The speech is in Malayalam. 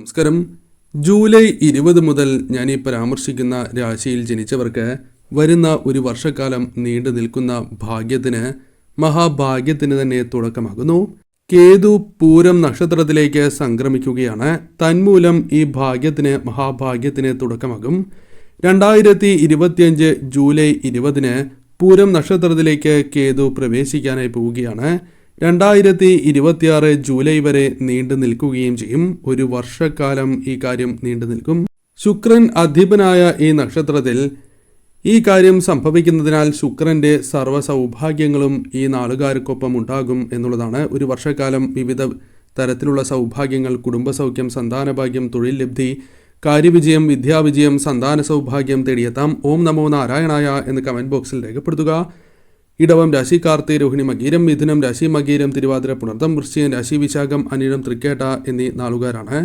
നമസ്കാരം. ജൂലൈ 20 മുതൽ ഞാൻ ഈ പരാമർശിക്കുന്ന രാശിയിൽ ജനിച്ചവർക്ക് വരുന്ന ഒരു വർഷക്കാലം നീണ്ടു നിൽക്കുന്ന ഭാഗ്യത്തിന്, മഹാഭാഗ്യത്തിന് തന്നെ തുടക്കമാകുന്നു. കേതു പൂരം നക്ഷത്രത്തിലേക്ക് സംക്രമിക്കുകയാണ്. തന്മൂലം ഈ ഭാഗ്യത്തിന്, മഹാഭാഗ്യത്തിന് തുടക്കമാകും. 2025 ജൂലൈ 20 പൂരം നക്ഷത്രത്തിലേക്ക് കേതു പ്രവേശിക്കാനായി പോവുകയാണ്. 2026 ജൂലൈ വരെ നീണ്ടു നിൽക്കുകയും ചെയ്യും. ഒരു വർഷക്കാലം ഈ കാര്യം നീണ്ടു നിൽക്കും. ശുക്രൻ അധിപനായ ഈ നക്ഷത്രത്തിൽ ഈ കാര്യം സംഭവിക്കുന്നതിനാൽ ശുക്രന്റെ സർവ്വ സൗഭാഗ്യങ്ങളും ഈ നാളുകാർക്കൊപ്പം ഉണ്ടാകും എന്നുള്ളതാണ്. ഒരു വർഷക്കാലം വിവിധ തരത്തിലുള്ള സൗഭാഗ്യങ്ങൾ, കുടുംബസൗഖ്യം, സന്താനഭാഗ്യം, തൊഴിൽ ലബ്ധി, കാര്യവിജയം, വിദ്യാവിജയം, സന്താന സൗഭാഗ്യം തേടിയെത്താം. ഓം നമോ നാരായണായ എന്ന് കമന്റ് ബോക്സിൽ രേഖപ്പെടുത്തുക. ഇടവം രാശി കാർത്തി, രോഹിണി, മകീരം, മിഥുനം രാശി, മകീരം, തിരുവാതിര, പുണർതം, വൃശ്ചികം രാശി, വിശാഖം, അനിഴം, തൃക്കേട്ട എന്നീ നാളുകാരാണ്.